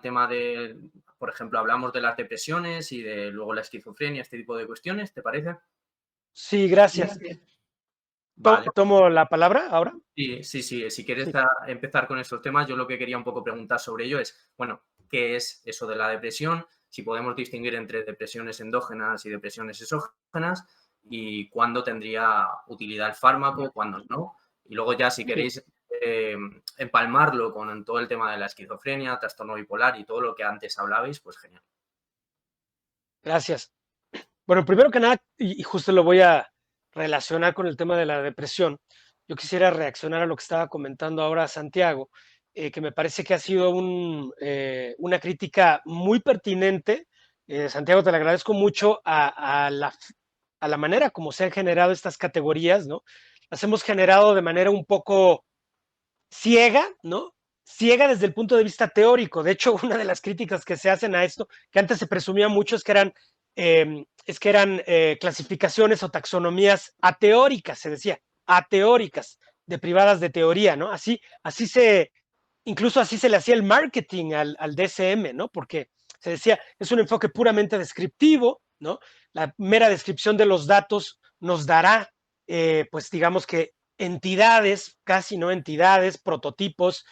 tema de, por ejemplo, hablamos de las depresiones y de luego la esquizofrenia, este tipo de cuestiones, ¿te parece? Sí, gracias. Vale. ¿Tomo la palabra ahora? Sí, sí, sí. Si quieres Sí. empezar con estos temas, yo lo que quería un poco preguntar sobre ello es, bueno, ¿qué es eso de la depresión? Si podemos distinguir entre depresiones endógenas y depresiones exógenas y cuándo tendría utilidad el fármaco, cuándo no. Y luego ya, si Sí, queréis empalmarlo con todo el tema de la esquizofrenia, trastorno bipolar y todo lo que antes hablabais, pues genial. gracias. Bueno, primero que nada, y justo lo voy a relacionar con el tema de la depresión, yo quisiera reaccionar a lo que estaba comentando ahora Santiago, que me parece que ha sido una crítica muy pertinente. Santiago, te le agradezco mucho a la manera como se han generado estas categorías, ¿no? Las hemos generado de manera un poco ciega, ¿no? Ciega desde el punto de vista teórico. De hecho, una de las críticas que se hacen a esto, que antes se presumía mucho, es que eran clasificaciones o taxonomías ateóricas, se decía, ateóricas, deprivadas de teoría, ¿no? Incluso así se le hacía el marketing al DSM, ¿no? Porque se decía, es un enfoque puramente descriptivo, ¿no? La mera descripción de los datos nos dará, pues digamos que entidades, casi no entidades, prototipos,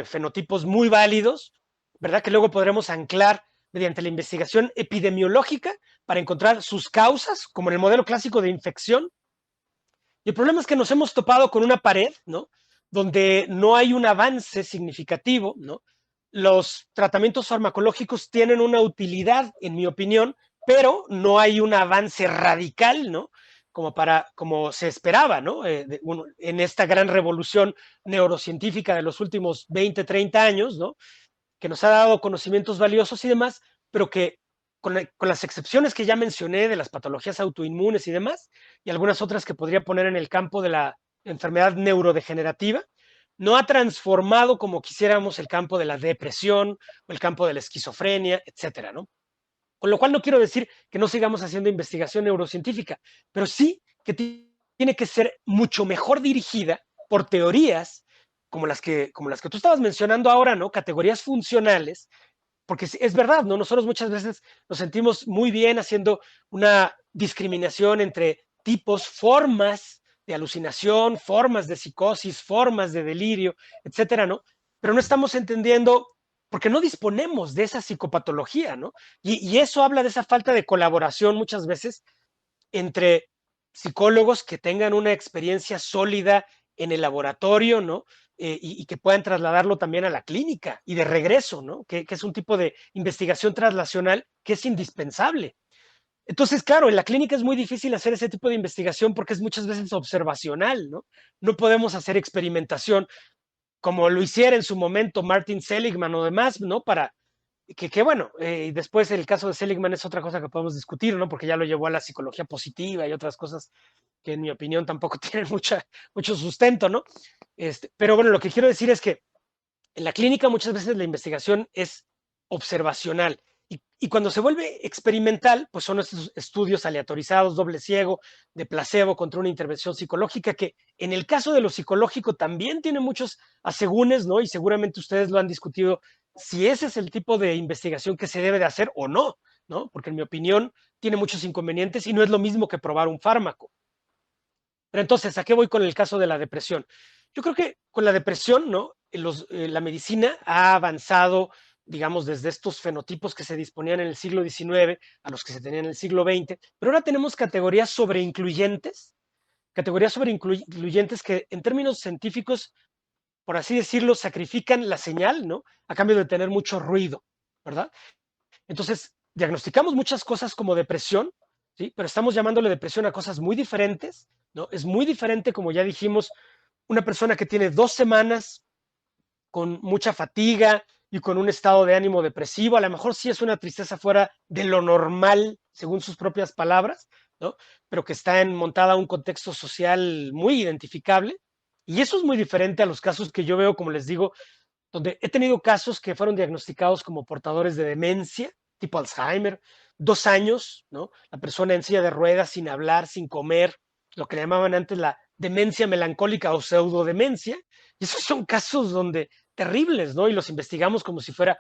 fenotipos muy válidos, ¿verdad? Que luego podremos anclar mediante la investigación epidemiológica para encontrar sus causas, como en el modelo clásico de infección. Y el problema es que nos hemos topado con una pared, ¿no? Donde no hay un avance significativo, ¿no? Los tratamientos farmacológicos tienen una utilidad, en mi opinión, pero no hay un avance radical, ¿no? Como se esperaba, ¿no? En esta gran revolución neurocientífica de los últimos 20, 30 años, ¿no? Que nos ha dado conocimientos valiosos y demás, pero que con las excepciones que ya mencioné de las patologías autoinmunes y demás, y algunas otras que podría poner en el campo de la enfermedad neurodegenerativa, no ha transformado como quisiéramos el campo de la depresión o el campo de la esquizofrenia, etcétera, ¿no? Con lo cual no quiero decir que no sigamos haciendo investigación neurocientífica, pero sí que tiene que ser mucho mejor dirigida por teorías como las que tú estabas mencionando ahora, ¿no? Categorías funcionales, porque es verdad, ¿no? Nosotros muchas veces nos sentimos muy bien haciendo una discriminación entre tipos, formas de alucinación, formas de psicosis, formas de delirio, etcétera, ¿no? Pero no estamos entendiendo porque no disponemos de esa psicopatología, ¿no? Y eso habla de esa falta de colaboración muchas veces entre psicólogos que tengan una experiencia sólida en el laboratorio, ¿no? Y que puedan trasladarlo también a la clínica y de regreso, ¿no? Que es un tipo de investigación translacional que es indispensable. Entonces, claro, en la clínica es muy difícil hacer ese tipo de investigación porque es muchas veces observacional, ¿no? No podemos hacer experimentación como lo hiciera en su momento Martin Seligman o demás, ¿no? Que bueno, después el caso de Seligman es otra cosa que podemos discutir, ¿no? Porque ya lo llevó a la psicología positiva y otras cosas que en mi opinión tampoco tienen mucho sustento, ¿no? Pero bueno, lo que quiero decir es que en la clínica muchas veces la investigación es observacional y cuando se vuelve experimental, pues son estos estudios aleatorizados, doble ciego, de placebo contra una intervención psicológica, que en el caso de lo psicológico también tiene muchos asegúnes, ¿no? Y seguramente ustedes lo han discutido, si ese es el tipo de investigación que se debe de hacer o no, ¿no? Porque en mi opinión tiene muchos inconvenientes y no es lo mismo que probar un fármaco. Pero entonces, ¿a qué voy con el caso de la depresión? Yo creo que con la depresión, ¿no? La medicina ha avanzado, digamos, desde estos fenotipos que se disponían en el siglo XIX a los que se tenían en el siglo XX, pero ahora tenemos categorías sobreincluyentes que en términos científicos, por así decirlo, sacrifican la señal, ¿no? A cambio de tener mucho ruido, ¿verdad? Entonces, diagnosticamos muchas cosas como depresión, ¿sí? Pero estamos llamándole depresión a cosas muy diferentes, ¿no? Es muy diferente, como ya dijimos, una persona que tiene 2 semanas con mucha fatiga y con un estado de ánimo depresivo, a lo mejor sí es una tristeza fuera de lo normal, según sus propias palabras, ¿no? Pero que está montada a un contexto social muy identificable. Y eso es muy diferente a los casos que yo veo, como les digo, donde he tenido casos que fueron diagnosticados como portadores de demencia, tipo Alzheimer, 2 años, ¿no? La persona en silla de ruedas, sin hablar, sin comer, lo que le llamaban antes la demencia melancólica o pseudodemencia. Y esos son casos donde terribles, ¿no? Y los investigamos como si fuera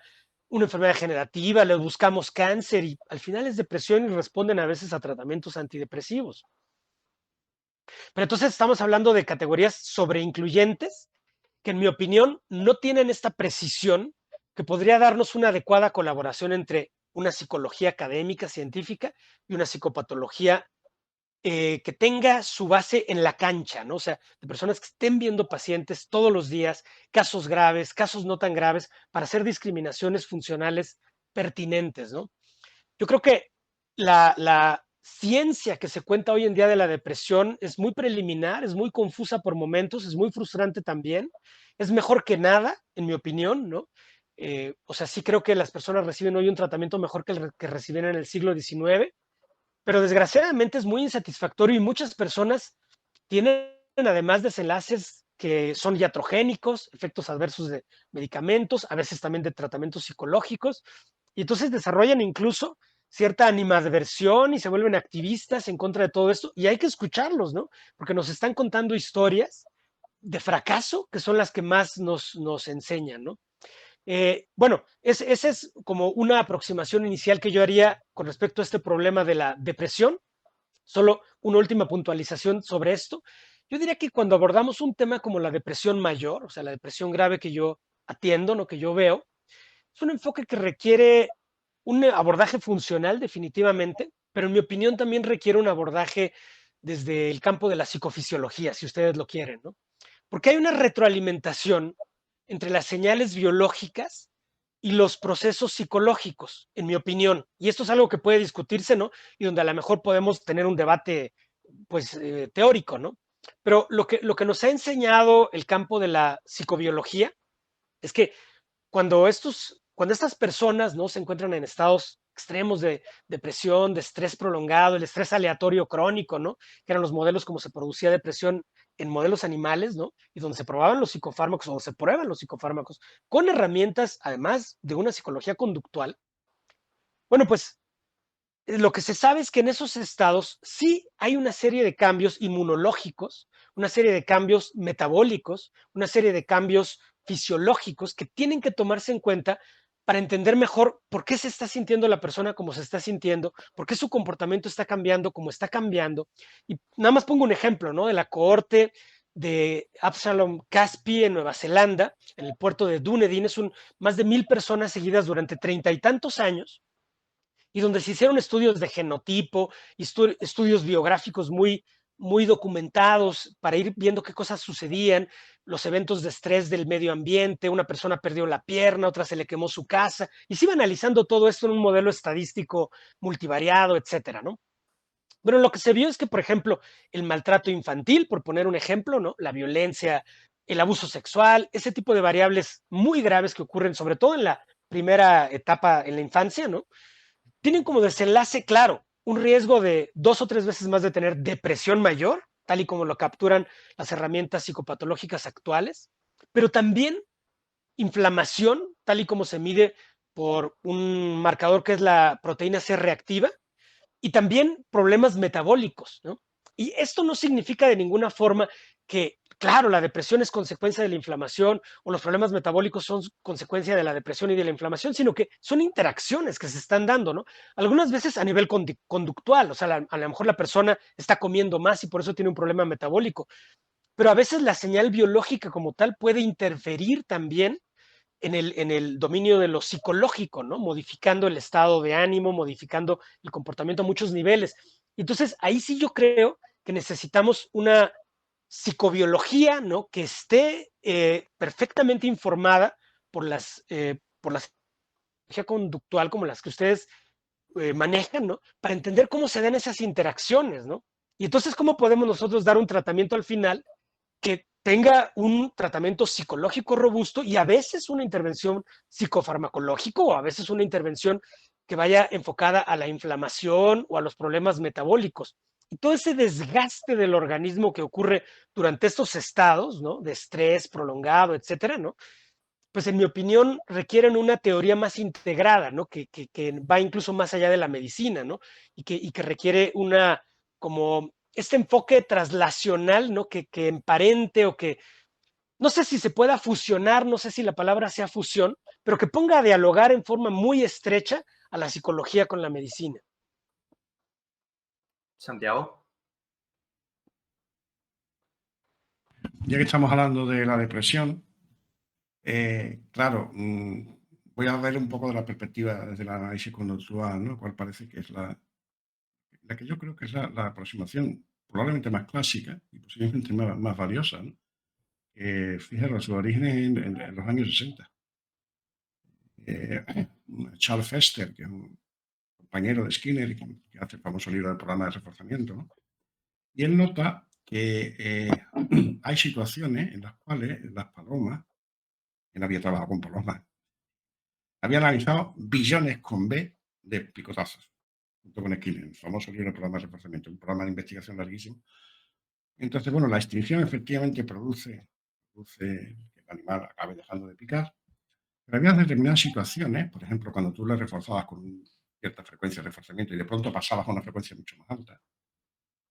una enfermedad degenerativa, les buscamos cáncer y al final es depresión y responden a veces a tratamientos antidepresivos. Pero entonces estamos hablando de categorías sobreincluyentes que en mi opinión no tienen esta precisión que podría darnos una adecuada colaboración entre una psicología académica, científica y una psicopatología que tenga su base en la cancha, ¿no? O sea, de personas que estén viendo pacientes todos los días, casos graves, casos no tan graves, para hacer discriminaciones funcionales pertinentes, ¿no? Yo creo que la ciencia que se cuenta hoy en día de la depresión es muy preliminar, es muy confusa por momentos, es muy frustrante también. Es mejor que nada, en mi opinión, ¿no? O sea, sí creo que las personas reciben hoy un tratamiento mejor que el que recibieron en el siglo XIX, pero desgraciadamente es muy insatisfactorio y muchas personas tienen además desenlaces que son iatrogénicos, efectos adversos de medicamentos, a veces también de tratamientos psicológicos, y entonces desarrollan incluso cierta animadversión y se vuelven activistas en contra de todo esto, y hay que escucharlos, ¿no? Porque nos están contando historias de fracaso que son las que más nos enseñan, ¿no? Bueno, esa es como una aproximación inicial que yo haría con respecto a este problema de la depresión. Solo una última puntualización sobre esto. Yo diría que cuando abordamos un tema como la depresión mayor, o sea, la depresión grave que yo atiendo, ¿no? Que yo veo, es un enfoque que requiere un abordaje funcional definitivamente, pero en mi opinión también requiere un abordaje desde el campo de la psicofisiología, si ustedes lo quieren, ¿no? Porque hay una retroalimentación entre las señales biológicas y los procesos psicológicos, en mi opinión. Y esto es algo que puede discutirse, ¿no? Y donde a lo mejor podemos tener un debate, pues, teórico, ¿no? Pero lo que nos ha enseñado el campo de la psicobiología es que cuando estas personas, ¿no? Se encuentran en estados extremos de depresión, de estrés prolongado, el estrés aleatorio crónico, ¿no? Que eran los modelos como se producía depresión en modelos animales, ¿no? Y donde se probaban los psicofármacos o se prueban los psicofármacos con herramientas, además de una psicología conductual. Bueno, pues lo que se sabe es que en esos estados sí hay una serie de cambios inmunológicos, una serie de cambios metabólicos, una serie de cambios fisiológicos que tienen que tomarse en cuenta para entender mejor por qué se está sintiendo la persona como se está sintiendo, por qué su comportamiento está cambiando como está cambiando. Y nada más pongo un ejemplo, ¿no? De la cohorte de Absalom Caspi en Nueva Zelanda, en el puerto de Dunedin, más de 1,000 personas seguidas durante 30 y tantos años, y donde se hicieron estudios de genotipo, estudios biográficos muy documentados para ir viendo qué cosas sucedían, los eventos de estrés del medio ambiente, una persona perdió la pierna, otra se le quemó su casa, y se iba analizando todo esto en un modelo estadístico multivariado, etcétera, ¿no? Pero lo que se vio es que, por ejemplo, el maltrato infantil, por poner un ejemplo, ¿no? La violencia, el abuso sexual, ese tipo de variables muy graves que ocurren, sobre todo en la primera etapa en la infancia, ¿no? Tienen como desenlace claro un riesgo de 2 o 3 veces más de tener depresión mayor, tal y como lo capturan las herramientas psicopatológicas actuales, pero también inflamación, tal y como se mide por un marcador que es la proteína C reactiva, y también problemas metabólicos, ¿no? Y esto no significa de ninguna forma que, claro, la depresión es consecuencia de la inflamación o los problemas metabólicos son consecuencia de la depresión y de la inflamación, sino que son interacciones que se están dando, ¿no? Algunas veces a nivel conductual, o sea, a lo mejor la persona está comiendo más y por eso tiene un problema metabólico, pero a veces la señal biológica como tal puede interferir también en el dominio de lo psicológico, ¿no? Modificando el estado de ánimo, modificando el comportamiento a muchos niveles. Entonces, ahí sí yo creo que necesitamos una psicobiología, ¿no? Que esté perfectamente informada por la psicología conductual como las que ustedes manejan, ¿no? Para entender cómo se dan esas interacciones, ¿no? Y entonces, ¿cómo podemos nosotros dar un tratamiento al final que tenga un tratamiento psicológico robusto y a veces una intervención psicofarmacológica o a veces una intervención que vaya enfocada a la inflamación o a los problemas metabólicos? Y todo ese desgaste del organismo que ocurre durante estos estados, ¿no? De estrés prolongado, etcétera, ¿no? Pues en mi opinión requieren una teoría más integrada, ¿no? Que va incluso más allá de la medicina, ¿no? Y que requiere como este enfoque traslacional, ¿no? Que emparente o que no sé si se pueda fusionar, no sé si la palabra sea fusión, pero que ponga a dialogar en forma muy estrecha a la psicología con la medicina. Santiago. Ya que estamos hablando de la depresión, claro, voy a ver un poco de la perspectiva desde el análisis conductual, ¿no? Cuál parece que es la que yo creo que es la aproximación probablemente más clásica y posiblemente más valiosa, ¿no? Fijaros, su origen en los años 60. Charles Fester, que es un compañero de Skinner y que hace el famoso libro del programa de reforzamiento, ¿no? Y él nota que hay situaciones en las cuales las palomas, él había trabajado con palomas, había analizado billones con B de picotazos, junto con Skinner, el famoso libro del programa de reforzamiento, un programa de investigación larguísimo. Entonces, bueno, la extinción efectivamente produce que el animal acabe dejando de picar, pero había determinadas situaciones, por ejemplo, cuando tú le reforzabas con cierta frecuencia de reforzamiento y de pronto pasabas a una frecuencia mucho más alta,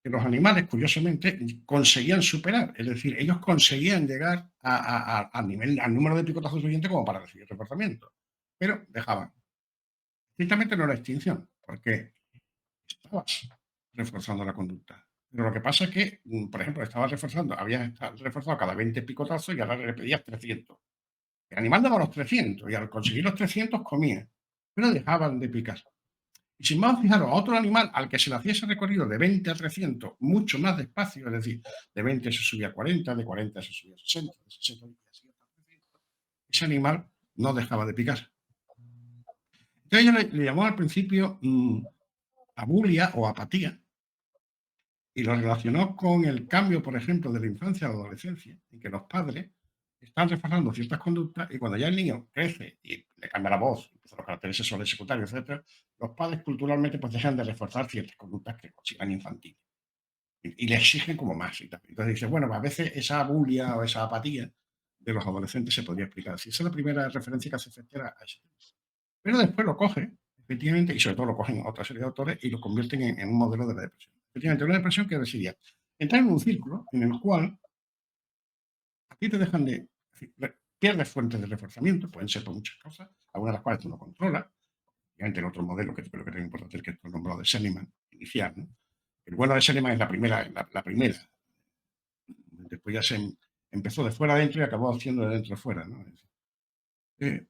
que los animales, curiosamente, conseguían superar. Es decir, ellos conseguían llegar al número de picotazos suficiente como para recibir reforzamiento, pero dejaban. Ciertamente no era extinción, porque estabas reforzando la conducta. Pero lo que pasa es que, por ejemplo, habías reforzado cada 20 picotazos y ahora le pedías 300. El animal daba los 300 y al conseguir los 300 comía, pero dejaban de picar. Y sin más, fijaros, a otro animal al que se le hacía ese recorrido de 20 a 300 mucho más despacio, es decir, de 20 se subía a 40, de 40 se subía a 60, de 60 se subía a 300, ese animal no dejaba de picar. Entonces ella le llamó al principio abulia o apatía y lo relacionó con el cambio, por ejemplo, de la infancia a la adolescencia, en que los padres están reforzando ciertas conductas y cuando ya el niño crece y le cambia la voz, empiezan los caracteres sexuales secundarios, etc., los padres culturalmente pues dejan de reforzar ciertas conductas que consideran infantiles y le exigen como más. Y tal. Entonces dice, bueno, a veces esa bulia o esa apatía de los adolescentes se podría explicar así. Esa es la primera referencia que hace Fester a ese tema. Pero después lo coge, efectivamente, y sobre todo lo cogen otra serie de autores y lo convierten en un modelo de la depresión. Efectivamente, una depresión que decidía entrar en un círculo en el cual a ti te dejan de... Pierdes fuentes de reforzamiento, pueden ser por muchas cosas, algunas de las cuales tú no controlas. Obviamente el otro modelo que creo que es importante es el que tú has nombrado de Seligman, inicial, ¿no? El bueno de Seligman es la primera. Después ya se empezó de fuera adentro y acabó haciendo de dentro a fuera, ¿no? Eh,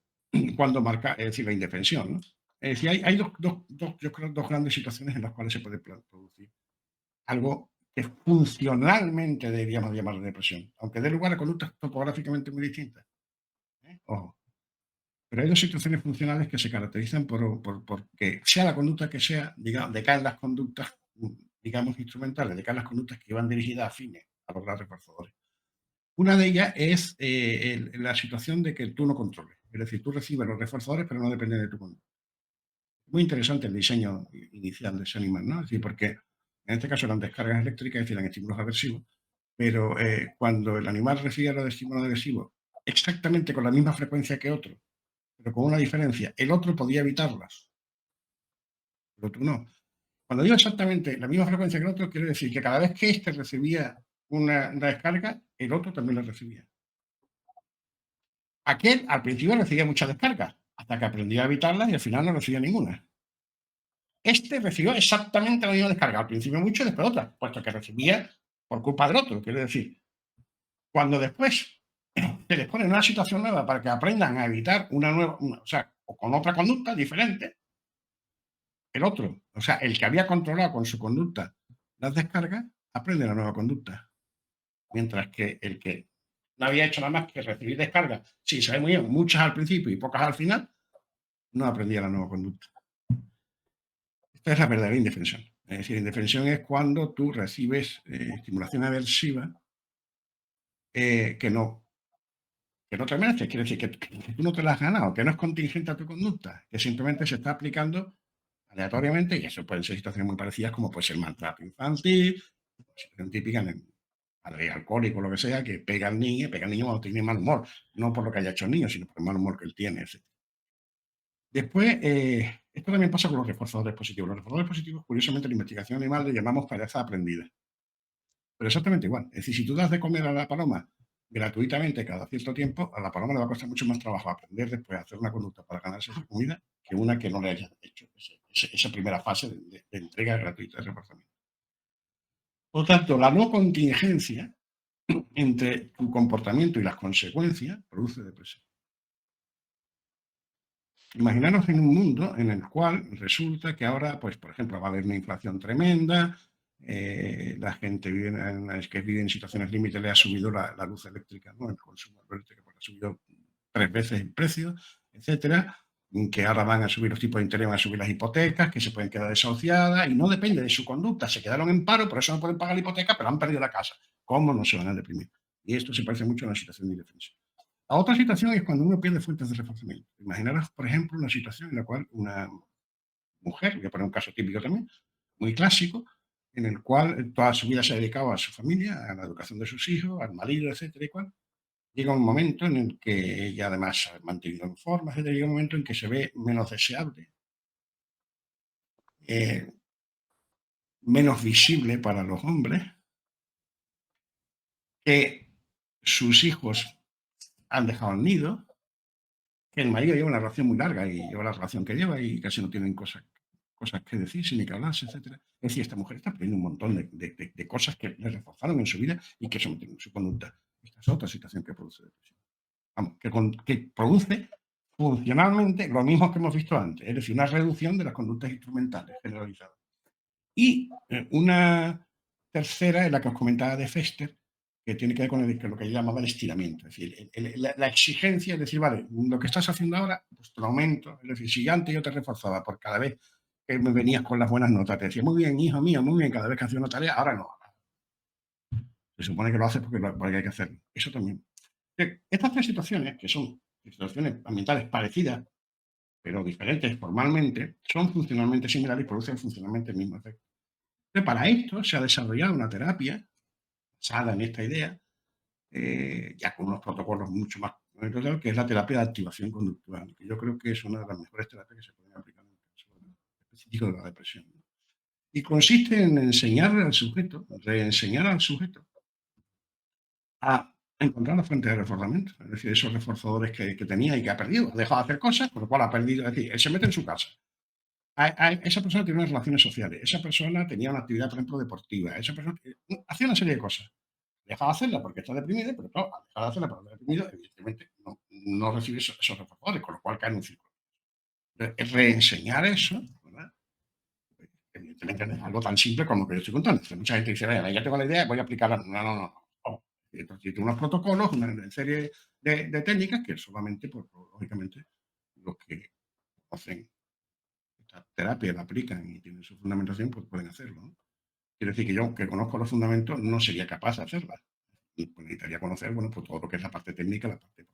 cuando marca, es decir, la indefensión, ¿no? Es decir, hay yo creo, dos grandes situaciones en las cuales se puede producir algo que funcionalmente deberíamos llamar depresión, aunque dé lugar a conductas topográficamente muy distintas. Ojo. Pero hay dos situaciones funcionales que se caracterizan porque sea la conducta que sea, digamos, decaen las conductas, digamos, instrumentales, decaen las conductas que van dirigidas a fines, a lograr reforzadores. Una de ellas es la situación de que tú no controles. Es decir, tú recibes los reforzadores, pero no dependen de tu conducta. Muy interesante el diseño inicial de Seligman, ¿no? Es decir, porque en este caso eran descargas eléctricas, es decir, eran estímulos aversivos, pero cuando el animal recibe los estímulos aversivos exactamente con la misma frecuencia que otro, pero con una diferencia, el otro podía evitarlas, pero tú no. Cuando digo exactamente la misma frecuencia que el otro, quiere decir que cada vez que éste recibía una descarga, el otro también la recibía. Aquel al principio recibía muchas descargas, hasta que aprendió a evitarlas y al final no recibía ninguna. Este recibió exactamente la misma descarga, al principio mucho y después otra, puesto que recibía por culpa del otro. Quiere decir, cuando después se les pone en una situación nueva para que aprendan a evitar o con otra conducta diferente, el otro, o sea, el que había controlado con su conducta las descargas, aprende la nueva conducta. Mientras que el que no había hecho nada más que recibir descargas, sí, sabe muy bien, muchas al principio y pocas al final, no aprendía la nueva conducta. Esta es la verdadera indefensión. Es decir, indefensión es cuando tú recibes estimulación aversiva que no te mereces. Quiere decir que tú no te la has ganado, que no es contingente a tu conducta, que simplemente se está aplicando aleatoriamente, y eso pueden ser situaciones muy parecidas como puede ser maltrato infantil, situación típica en el alcohólico o lo que sea, que pega al niño cuando tiene mal humor, no por lo que haya hecho el niño, sino por el mal humor que él tiene, etc. Después, esto también pasa con los reforzadores positivos. Los reforzadores positivos, curiosamente, en la investigación animal le llamamos pereza aprendida. Pero exactamente igual. Es decir, si tú das de comer a la paloma gratuitamente cada cierto tiempo, a la paloma le va a costar mucho más trabajo aprender después a hacer una conducta para ganarse esa comida que una que no le haya hecho esa primera fase de entrega gratuita de reforzamiento. Por lo tanto, la no contingencia entre tu comportamiento y las consecuencias produce depresión. Imaginaros en un mundo en el cual resulta que ahora, pues, por ejemplo, va a haber una inflación tremenda, la gente que vive en situaciones límite le ha subido la luz eléctrica, ¿no? El consumo eléctrico pues, ha subido 3 veces el precio, etcétera, que ahora van a subir los tipos de interés, van a subir las hipotecas, que se pueden quedar desahuciadas y no depende de su conducta. Se quedaron en paro, por eso no pueden pagar la hipoteca, pero han perdido la casa. ¿Cómo no se van a deprimir? Y esto se parece mucho a una situación de indefensión. La otra situación es cuando uno pierde fuentes de reforzamiento. Imaginaros, por ejemplo, una situación en la cual una mujer, voy a poner un caso típico también, muy clásico, en el cual toda su vida se ha dedicado a su familia, a la educación de sus hijos, al marido, etcétera y cual. Llega un momento en el que ella además ha mantenido en forma, etcétera, llega un momento en que se ve menos deseable, menos visible para los hombres, que sus hijos han dejado el nido, que el marido lleva una relación muy larga y lleva la relación que lleva y casi no tienen cosas que decirse ni que hablarse, etcétera. Es decir, esta mujer está perdiendo un montón de cosas que le reforzaron en su vida y que someten en su conducta. Esta es otra situación que produce depresión. Vamos, que produce funcionalmente lo mismo que hemos visto antes, es decir, una reducción de las conductas instrumentales generalizadas. Y una tercera es la que os comentaba de Fester, que tiene que ver con lo que yo llamaba el estiramiento. Es decir, la exigencia es decir, vale, lo que estás haciendo ahora, pues te lo aumento. Es decir, si antes yo te reforzaba por cada vez que me venías con las buenas notas, te decía, muy bien, hijo mío, muy bien, cada vez que hacía una tarea, ahora no. Se supone que lo haces porque hay que hacerlo. Eso también. Estas tres situaciones, que son situaciones ambientales parecidas, pero diferentes formalmente, son funcionalmente similares y producen funcionalmente el mismo efecto. Entonces, para esto se ha desarrollado una terapia basada en esta idea, ya con unos protocolos mucho más concretos, que es la terapia de activación conductual, que yo creo que es una de las mejores terapias que se pueden aplicar en el caso específico de la depresión. Y consiste en enseñarle al sujeto, reenseñar al sujeto a encontrar la fuente de reforzamiento, es decir, esos reforzadores que tenía y que ha perdido, ha dejado de hacer cosas, con lo cual ha perdido, es decir, él se mete en su casa. Esa persona tiene unas relaciones sociales, esa persona tenía una actividad, por ejemplo, deportiva, esa persona hacía una serie de cosas. Deja de hacerla porque está deprimido, pero claro, al dejar de hacerla porque está deprimido, evidentemente no recibe esos reforzadores, con lo cual cae en un círculo. Reenseñar eso, ¿verdad? Evidentemente no es algo tan simple como lo que yo estoy contando. Mucha gente dice, ya tengo la idea, voy a aplicarla. No. Tiene unos protocolos, una serie de técnicas que solamente, pues, lógicamente, los que hacen esta terapia, la aplican y tienen su fundamentación, pues pueden hacerlo, ¿no? Quiere decir que yo, que conozco los fundamentos, no sería capaz de hacerla. Y pues necesitaría conocer, bueno, pues todo lo que es la parte técnica, la parte...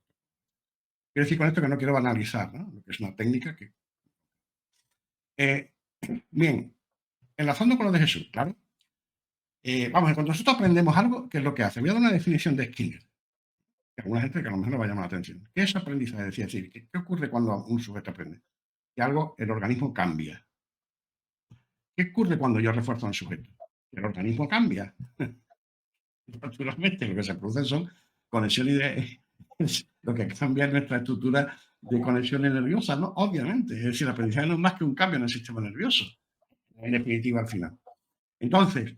Quiero decir con esto que no quiero banalizar, ¿no? Lo que es una técnica que... bien, enlazando con lo de Jesús, claro. Vamos, cuando nosotros aprendemos algo, ¿qué es lo que hace? Voy a dar una definición de Skinner, que a alguna gente que a lo mejor le va a llamar la atención. ¿Qué es aprendizaje? Es decir, ¿qué ocurre cuando un sujeto aprende? Que algo, el organismo cambia. ¿Qué ocurre cuando yo refuerzo a un sujeto? El organismo cambia. Naturalmente, lo que se producen son conexiones lo que cambia es nuestra estructura de conexiones nerviosas, ¿no? Obviamente. Es decir, el aprendizaje no es más que un cambio en el sistema nervioso, en definitiva, al final. Entonces,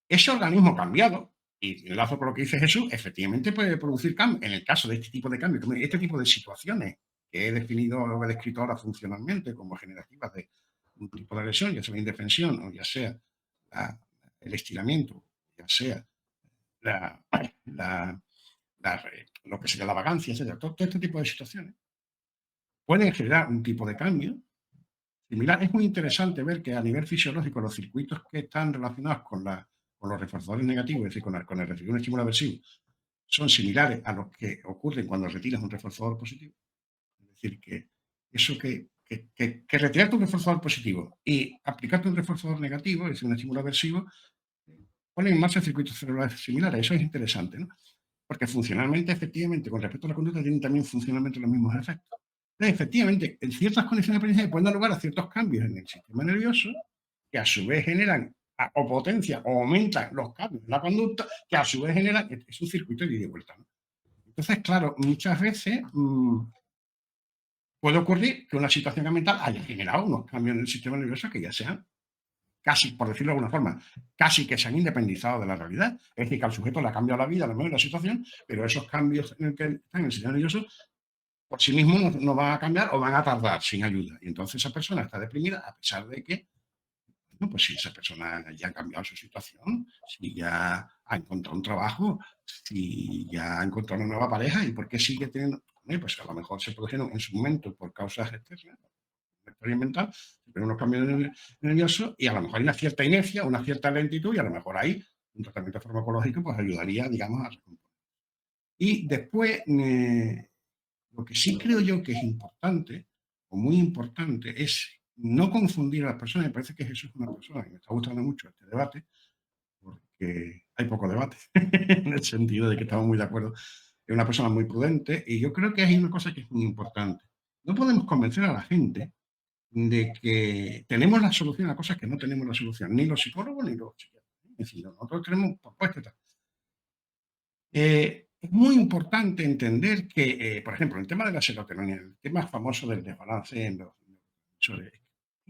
ese organismo cambiado, y enlazo con lo que dice Jesús, efectivamente puede producir cambios. En el caso de este tipo de cambios, este tipo de situaciones que he definido o he descrito ahora funcionalmente como generativas de un tipo de lesión, ya sea la indefensión o ya sea el estiramiento, ya sea lo que sería la vagancia, etc. Todo este tipo de situaciones pueden generar un tipo de cambio similar. Es muy interesante ver que a nivel fisiológico los circuitos que están relacionados con los reforzadores negativos, es decir, con el recibir un estímulo aversivo, son similares a los que ocurren cuando retiras un reforzador positivo. Es decir, que eso que retirarte un reforzador positivo y aplicarte un reforzador negativo, es decir, un estímulo aversivo, ponen en marcha circuitos celulares similares. Eso es interesante, ¿no? Porque funcionalmente, efectivamente, con respecto a la conducta, tienen también funcionalmente los mismos efectos. Entonces, efectivamente, en ciertas condiciones de aprendizaje pueden dar lugar a ciertos cambios en el sistema nervioso que a su vez generan o potencian o aumentan los cambios en la conducta, que a su vez generan, es un circuito de ida y vuelta, ¿no? Entonces, claro, muchas veces puede ocurrir que una situación ambiental haya generado unos cambios en el sistema nervioso que ya sean casi, por decirlo de alguna forma, casi que se han independizado de la realidad. Es decir, que al sujeto le ha cambiado la vida, a lo mejor la situación, pero esos cambios en el que está en el sistema nervioso por sí mismos no van a cambiar o van a tardar sin ayuda. Y entonces esa persona está deprimida a pesar de que, bueno, pues si esa persona ya ha cambiado su situación, si ya ha encontrado un trabajo, si ya ha encontrado una nueva pareja, ¿y por qué sigue teniendo? Pues a lo mejor se produjeron en su momento por causas externas, mental, pero unos cambios nerviosos y a lo mejor hay una cierta inercia, una cierta lentitud y a lo mejor ahí un tratamiento farmacológico pues ayudaría, digamos, a recomponer. Y después, lo que sí creo yo que es importante, o muy importante, es no confundir a las personas. Me parece que Jesús es una persona que me está gustando mucho este debate, porque hay poco debate, en el sentido de que estamos muy de acuerdo. Es una persona muy prudente y yo creo que hay una cosa que es muy importante. No podemos convencer a la gente de que tenemos la solución a cosas que no tenemos la solución, ni los psicólogos ni los psiquiatras. Es decir, nosotros tenemos propuestas. Es muy importante entender que, por ejemplo, el tema de la serotonina, el tema famoso del desbalance en los neurotransmisores,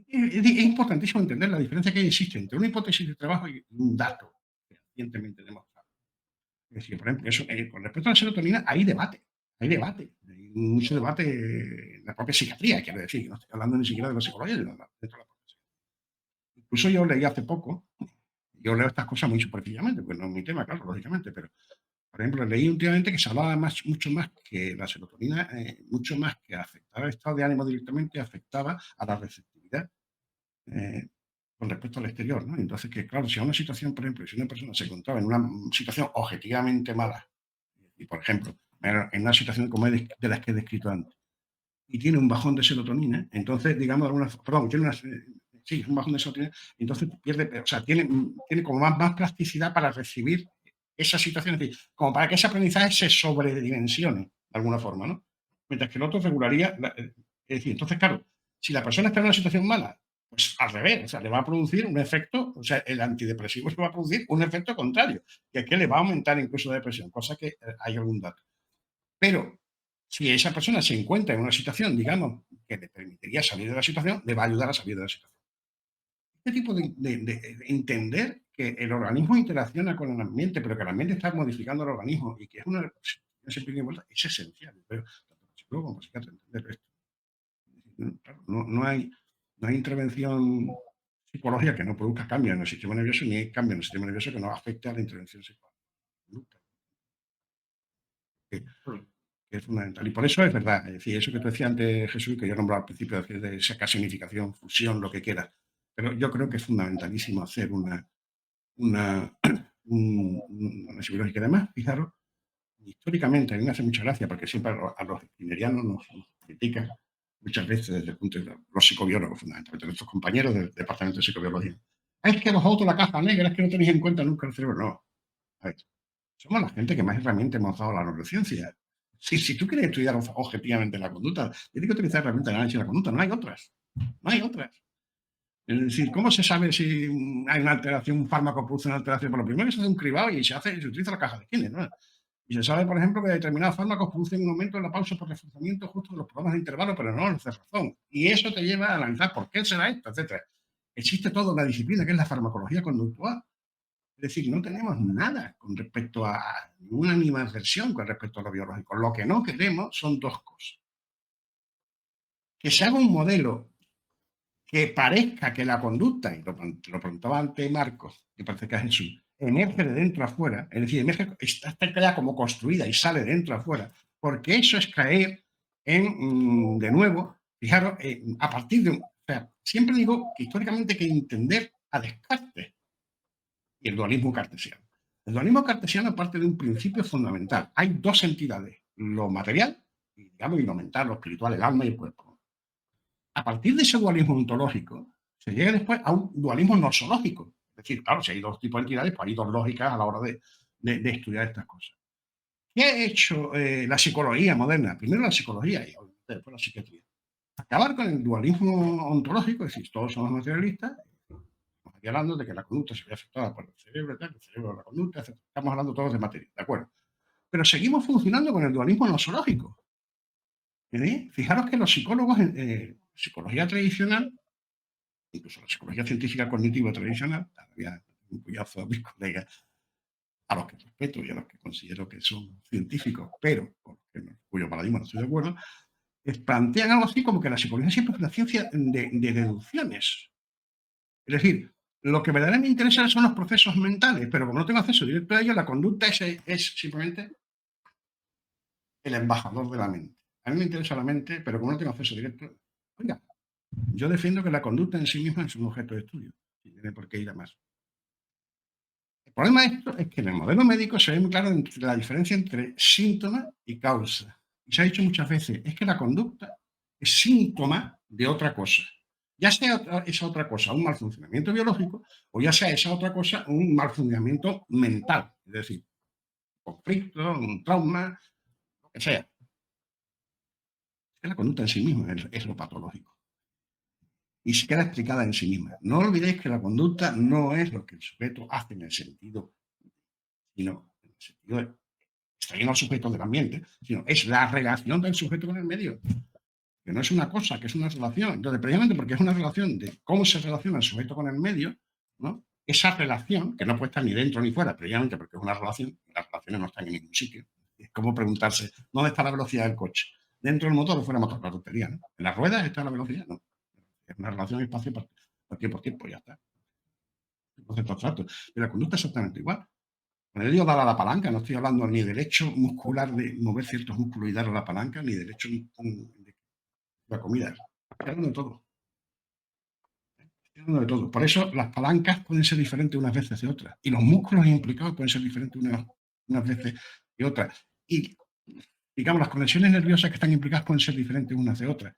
es importantísimo entender la diferencia que existe entre una hipótesis de trabajo y un dato recientemente demostrado. Es decir, por ejemplo, eso, con respecto a la serotonina, hay debate, hay mucho debate en la propia psiquiatría, quiero decir, no estoy hablando ni siquiera de la psicología, sino dentro de la propia psiquiatría. Incluso yo leí hace poco, yo leo estas cosas muy superficialmente, pues no es mi tema, claro, lógicamente, pero por ejemplo, leí últimamente que se hablaba mucho más que la serotonina, mucho más que afectar al estado de ánimo directamente, afectaba a la receptividad con respecto al exterior, ¿no? Entonces, que claro, si a una situación, por ejemplo, si una persona se encontraba en una situación objetivamente mala, y por ejemplo, en una situación como de las que he descrito antes, y tiene un bajón de serotonina, entonces, digamos, sí, un bajón de serotonina, entonces pierde, o sea, tiene como más plasticidad para recibir esa situación, es decir, como para que ese aprendizaje se sobredimensione de alguna forma, ¿no? Mientras que el otro regularía, es decir, entonces, claro, si la persona está en una situación mala, pues al revés, o sea, le va a producir un efecto, o sea, el antidepresivo le va a producir un efecto contrario, que es que le va a aumentar incluso la depresión, cosa que hay algún dato. Pero si esa persona se encuentra en una situación, digamos, que le permitiría salir de la situación, le va a ayudar a salir de la situación. Este tipo de entender que el organismo interacciona con el ambiente, pero que el ambiente está modificando el organismo y que es una es esencial. Pero tanto para psicólogo como para psiquiatra entender esto. Claro, no hay intervención psicológica que no produzca cambios en el sistema nervioso, ni hay cambio en el sistema nervioso que no afecte a la intervención psicológica. Que es fundamental. Y por eso es verdad, es decir, eso que tú decías antes, Jesús, que yo nombraba al principio, de esa casinificación, fusión, lo que quieras, pero yo creo que es fundamentalísimo hacer una psicológica. Además, fijaros, históricamente, a mí me hace mucha gracia, porque siempre a los skinnerianos nos critican muchas veces desde el punto de vista los psicobiólogos, fundamentalmente, nuestros compañeros del departamento de psicobiología. Es que los autos, la caja negra, es que no tenéis en cuenta nunca el cerebro. No. A ver, somos la gente que más herramientas hemos dado a la neurociencia. Si tú quieres estudiar objetivamente la conducta, tienes que utilizar herramientas de análisis de la conducta, no hay otras. No hay otras. Es decir, ¿cómo se sabe si hay una alteración, un fármaco produce una alteración? Por lo primero que se hace un cribado y se utiliza la caja de Skinner, ¿no? Y se sabe, por ejemplo, que determinados fármacos producen un aumento en la pausa por reforzamiento justo de los programas de intervalo, pero no en cerrazón. Y eso te lleva a analizar por qué será esto, etc. Existe toda una disciplina que es la farmacología conductual. Es decir, no tenemos nada con respecto a ninguna animadversión con respecto a lo biológico. Lo que no queremos son dos cosas. Que se haga un modelo que parezca que la conducta, y lo preguntaba antes Marcos, que parece que es Jesús, emerge de dentro a afuera, es decir, está ya como construida y sale de dentro a afuera, porque eso es caer en, de nuevo, fijaros, a partir de, o sea, siempre digo que históricamente hay que entender a Descartes y el dualismo cartesiano. El dualismo cartesiano parte de un principio fundamental. Hay dos entidades, lo material, digamos, y lo mental, lo espiritual, el alma y el cuerpo. A partir de ese dualismo ontológico, se llega después a un dualismo nosológico. Es decir, claro, si hay dos tipos de entidades, pues hay dos lógicas a la hora de estudiar estas cosas. ¿Qué ha hecho la psicología moderna? Primero la psicología y después la psiquiatría. Acabar con el dualismo ontológico, es decir, todos somos materialistas, estamos aquí hablando de que la conducta se ve afectada por el cerebro, el cerebro, la conducta, estamos hablando todos de materia, ¿de acuerdo? pero seguimos funcionando con el dualismo nosológico. Fijaros que los psicólogos en psicología tradicional, incluso la psicología científica cognitiva tradicional, había un cuyazo a mis colegas, a los que respeto y a los que considero que son científicos, pero con cuyo paradigma no estoy de acuerdo, plantean algo así como que la psicología siempre es una ciencia de deducciones. Es decir, lo que verdaderamente interesa son los procesos mentales, pero como no tengo acceso directo a ellos, la conducta es simplemente el embajador de la mente. A mí me interesa la mente, pero como no tengo acceso directo, oiga, yo defiendo que la conducta en sí misma es un objeto de estudio, y tiene por qué ir a más. El problema de esto es que en el modelo médico se ve muy claro la diferencia entre síntoma y causa. Y se ha dicho muchas veces, es que la conducta es síntoma de otra cosa. Ya sea esa otra cosa un mal funcionamiento biológico o ya sea esa otra cosa un mal funcionamiento mental, es decir, conflicto, un trauma, lo que sea. La conducta en sí misma es lo patológico. Y se queda explicada en sí misma. No olvidéis que la conducta no es lo que el sujeto hace en el sentido, sino en el sentido extrayendo al sujeto del ambiente, sino es la relación del sujeto con el medio. Que no es una cosa, que es una relación. Entonces, precisamente porque es una relación de cómo se relaciona el sujeto con el medio, ¿no? Esa relación, que no puede estar ni dentro ni fuera, precisamente porque es una relación, las relaciones no están en ningún sitio. Es como preguntarse, ¿dónde está la velocidad del coche? ¿Dentro del motor o fuera del motor? La tontería, ¿no? ¿En las ruedas está la velocidad? No. Es una relación espacio por tiempo, ya está. El concepto abstracto. Y la conducta es exactamente igual. Con el lío dar a la palanca, no estoy hablando ni del hecho muscular de mover ciertos músculos y dar a la palanca, ni del hecho de la comida. Estoy hablando de todo. Estoy hablando de todo. Por eso las palancas pueden ser diferentes unas veces de otras. Y los músculos implicados pueden ser diferentes unas veces de otras. Y, digamos, las conexiones nerviosas que están implicadas pueden ser diferentes unas de otras.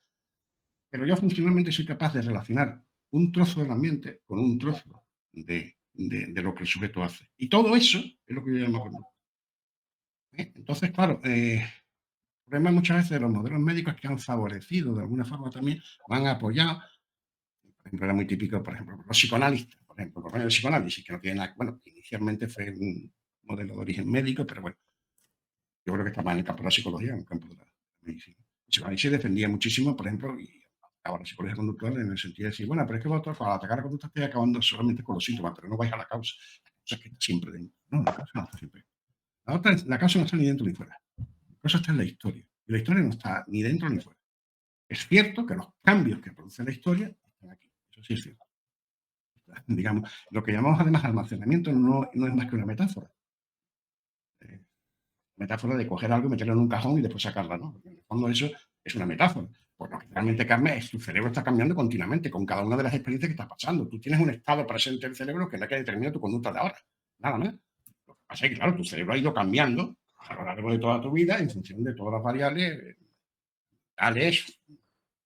Pero yo funcionalmente soy capaz de relacionar un trozo del ambiente con un trozo de lo que el sujeto hace. Y todo eso es lo que yo llamo conducta. Entonces, claro, el problema muchas veces de los modelos médicos que han favorecido de alguna forma también, o han apoyado, por ejemplo, era muy típico, por ejemplo, los psicoanalistas, por ejemplo, el psicoanálisis, que no tiene nada, bueno, inicialmente fue un modelo de origen médico, pero bueno, yo creo que está más en el campo de la psicología, en el campo de la medicina. El psicoanálisis defendía muchísimo, por ejemplo, y ahora la psicología conductual en el sentido de decir, bueno, pero es que vosotros para atacar la conducta estáis acabando solamente con los síntomas, pero no vais a la causa. La causa es que está siempre dentro. No, la causa no está siempre. La causa no está ni dentro ni fuera. La causa está en la historia. Y la historia no está ni dentro ni fuera. Es cierto que los cambios que produce la historia están aquí. Eso sí es cierto. Digamos, lo que llamamos además almacenamiento no es más que una metáfora. Metáfora de coger algo y meterlo en un cajón y después sacarla, ¿no? Porque en el fondo eso es una metáfora. Pues lo que realmente cambia es que tu cerebro está cambiando continuamente con cada una de las experiencias que está pasando. Tú tienes un estado presente del cerebro que es la que determina tu conducta de ahora. Nada más. Lo que pasa es que, claro, tu cerebro ha ido cambiando a lo largo de toda tu vida en función de todas las variables mentales,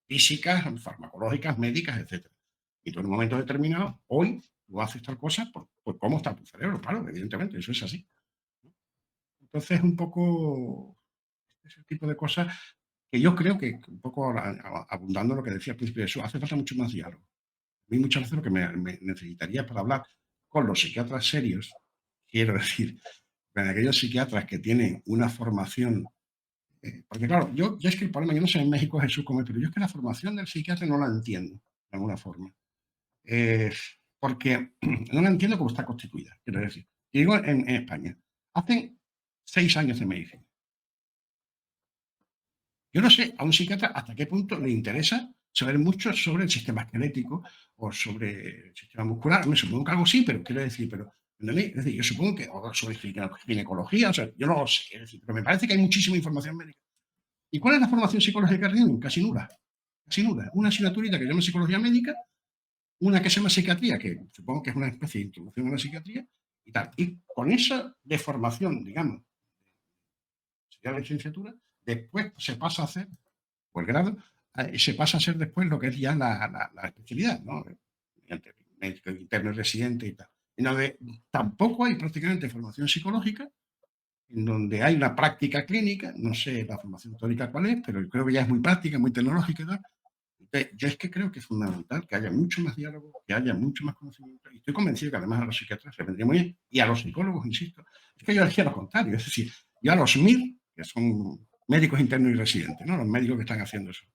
físicas, farmacológicas, médicas, etc. Y tú en un momento determinado, hoy, tú haces tal cosa por cómo está tu cerebro. Claro, evidentemente, eso es así. Entonces, un poco ese tipo de cosas que yo creo que un poco abundando lo que decía al principio de eso, hace falta mucho más diálogo. A mí muchas veces lo que me necesitaría para hablar con los psiquiatras serios, quiero decir, con aquellos psiquiatras que tienen una formación, porque claro, yo es que el problema, yo no sé en México Jesús cómo es, pero yo es que la formación del psiquiatra no la entiendo, de alguna forma. Porque no la entiendo cómo está constituida, quiero decir. Y digo en España, hace 6 años de medicina. Yo no sé a un psiquiatra hasta qué punto le interesa saber mucho sobre el sistema esquelético o sobre el sistema muscular. Me supongo que algo sí, pero quiero decir, ¿entendéis? Es decir, yo supongo que o sobre ginecología, o sea, yo no lo sé, es decir, pero me parece que hay muchísima información médica. ¿Y cuál es la formación psicológica que tienen? Casi nula. Casi nula. Una asignaturita que se llama psicología médica, una que se llama psiquiatría, que supongo que es una especie de introducción a la psiquiatría, y tal. Y con esa deformación, digamos, sería la licenciatura, después se pasa a hacer, o el grado, se pasa a ser después lo que es ya la especialidad, ¿no? Mediante médico interno y residente y tal. En donde tampoco hay prácticamente formación psicológica, en donde hay una práctica clínica, no sé la formación teórica cuál es, pero creo que ya es muy práctica, muy tecnológica y tal. Entonces, yo es que creo que es fundamental que haya mucho más diálogo, que haya mucho más conocimiento, y estoy convencido que además a los psiquiatras se vendría muy bien, y a los psicólogos, insisto, es que yo decía lo contrario, es decir, Y a los MIR, que son médicos internos y residentes, ¿no? Los médicos que están haciendo eso,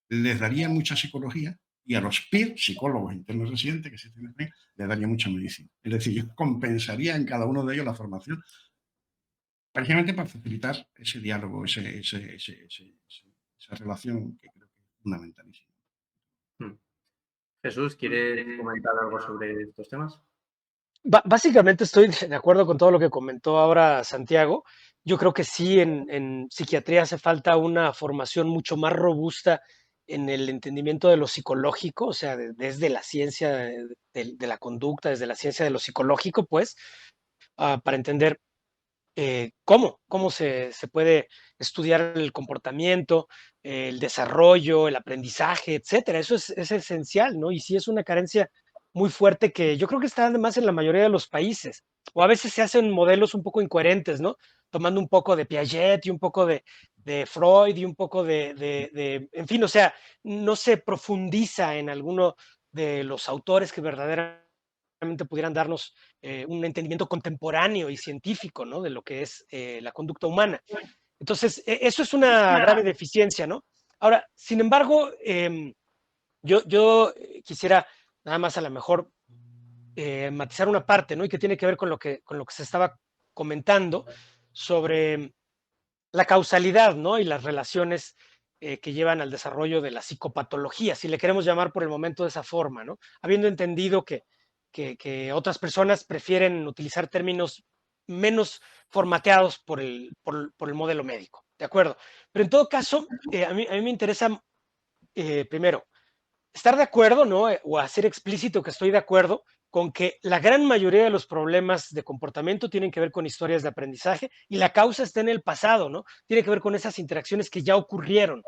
les daría mucha psicología, y a los PIR, psicólogos internos y residentes, que existen en España, les daría mucha medicina. Es decir, yo compensaría en cada uno de ellos la formación, precisamente para facilitar ese diálogo, esa relación que creo que es fundamentalísima. Jesús, ¿quieres comentar algo sobre estos temas? Básicamente estoy de acuerdo con todo lo que comentó ahora Santiago. Yo creo que sí, en psiquiatría hace falta una formación mucho más robusta en el entendimiento de lo psicológico, o sea, desde la ciencia de la conducta, desde la ciencia de lo psicológico, pues, para entender cómo se puede estudiar el comportamiento, el desarrollo, el aprendizaje, etcétera. Eso es esencial, ¿no? Y sí es una carencia muy fuerte que yo creo que está además en la mayoría de los países. O a veces se hacen modelos un poco incoherentes, ¿no? Tomando un poco de Piaget y un poco de Freud y un poco en fin, o sea, no se profundiza en alguno de los autores que verdaderamente pudieran darnos un entendimiento contemporáneo y científico, ¿no? De lo que es la conducta humana. Entonces, eso es una grave deficiencia, ¿no? Ahora, sin embargo, yo quisiera nada más a lo mejor matizar una parte, ¿no? Y que tiene que ver con lo que se estaba comentando sobre la causalidad, ¿no? Y las relaciones que llevan al desarrollo de la psicopatología, si le queremos llamar por el momento de esa forma, ¿no? Habiendo entendido que otras personas prefieren utilizar términos menos formateados por el modelo médico, ¿de acuerdo? Pero en todo caso, a mí me interesa, primero, estar de acuerdo, ¿no? O hacer explícito que estoy de acuerdo con que la gran mayoría de los problemas de comportamiento tienen que ver con historias de aprendizaje y la causa está en el pasado, ¿no? Tiene que ver con esas interacciones que ya ocurrieron.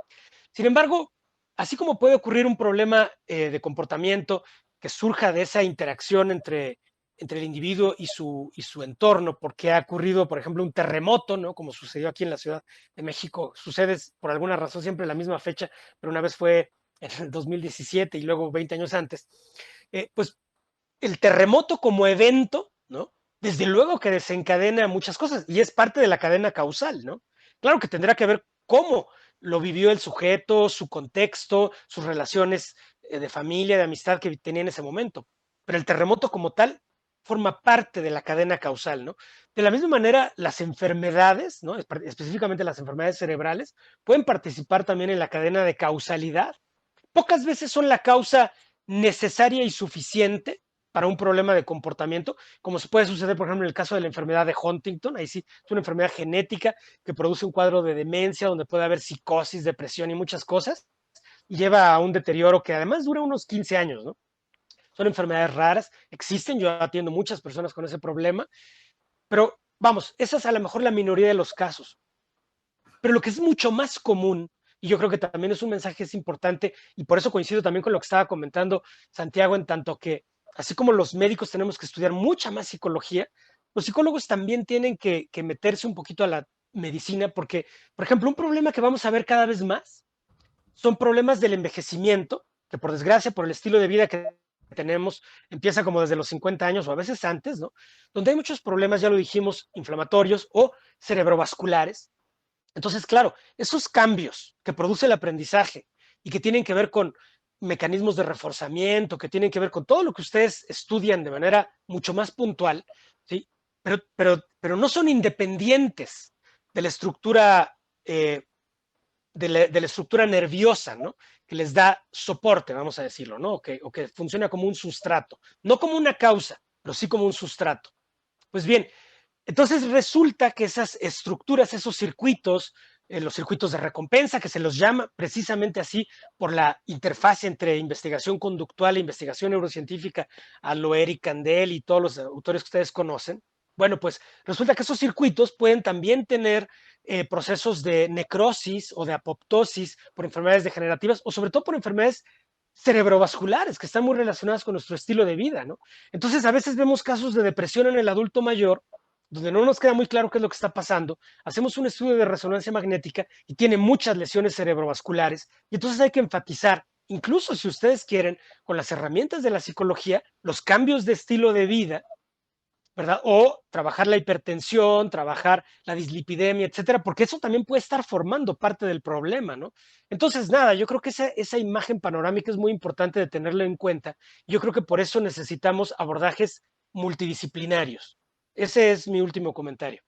Sin embargo, así como puede ocurrir un problema de comportamiento que surja de esa interacción entre el individuo y su entorno, porque ha ocurrido, por ejemplo, un terremoto, ¿no? Como sucedió aquí en la Ciudad de México, sucede por alguna razón siempre en la misma fecha, pero una vez fue en el 2017 y luego 20 años antes, pues el terremoto como evento, ¿no? Desde luego que desencadena muchas cosas y es parte de la cadena causal, ¿no? Claro que tendrá que ver cómo lo vivió el sujeto, su contexto, sus relaciones de familia, de amistad que tenía en ese momento. Pero el terremoto como tal forma parte de la cadena causal, ¿no? De la misma manera, las enfermedades, ¿no? Específicamente las enfermedades cerebrales, pueden participar también en la cadena de causalidad. Pocas veces son la causa necesaria y suficiente para un problema de comportamiento, como se puede suceder, por ejemplo, en el caso de la enfermedad de Huntington. Ahí sí es una enfermedad genética que produce un cuadro de demencia donde puede haber psicosis, depresión y muchas cosas, y lleva a un deterioro que además dura unos 15 años, ¿no? Son enfermedades raras, existen, yo atiendo muchas personas con ese problema, pero vamos, esa es a lo mejor la minoría de los casos. Pero lo que es mucho más común, y yo creo que también es un mensaje es importante, y por eso coincido también con lo que estaba comentando Santiago, en tanto que, así como los médicos tenemos que estudiar mucha más psicología, los psicólogos también tienen que meterse un poquito a la medicina, porque, por ejemplo, un problema que vamos a ver cada vez más son problemas del envejecimiento, que por desgracia, por el estilo de vida que tenemos, empieza como desde los 50 años o a veces antes, ¿no? Donde hay muchos problemas, ya lo dijimos, inflamatorios o cerebrovasculares. Entonces, claro, esos cambios que produce el aprendizaje y que tienen que ver con mecanismos de reforzamiento, que tienen que ver con todo lo que ustedes estudian de manera mucho más puntual, ¿sí? Pero no son independientes de la estructura, de la estructura nerviosa, ¿no? Que les da soporte, vamos a decirlo, ¿no? O que funciona como un sustrato, no como una causa, pero sí como un sustrato. Pues bien, entonces resulta que esas estructuras, esos circuitos, los circuitos de recompensa, que se los llama precisamente así por la interfaz entre investigación conductual e investigación neurocientífica, a lo Eric Kandel y todos los autores que ustedes conocen. Bueno, pues resulta que esos circuitos pueden también tener procesos de necrosis o de apoptosis por enfermedades degenerativas o sobre todo por enfermedades cerebrovasculares que están muy relacionadas con nuestro estilo de vida, ¿no? Entonces, a veces vemos casos de depresión en el adulto mayor donde no nos queda muy claro qué es lo que está pasando, hacemos un estudio de resonancia magnética y tiene muchas lesiones cerebrovasculares, y entonces hay que enfatizar, incluso si ustedes quieren, con las herramientas de la psicología, los cambios de estilo de vida ¿verdad? O trabajar la hipertensión, trabajar la dislipidemia, etcétera, porque eso también puede estar formando parte del problema, ¿no? Entonces, nada, yo creo que esa imagen panorámica es muy importante de tenerla en cuenta. Yo creo que por eso necesitamos abordajes multidisciplinarios. Ese es mi último comentario.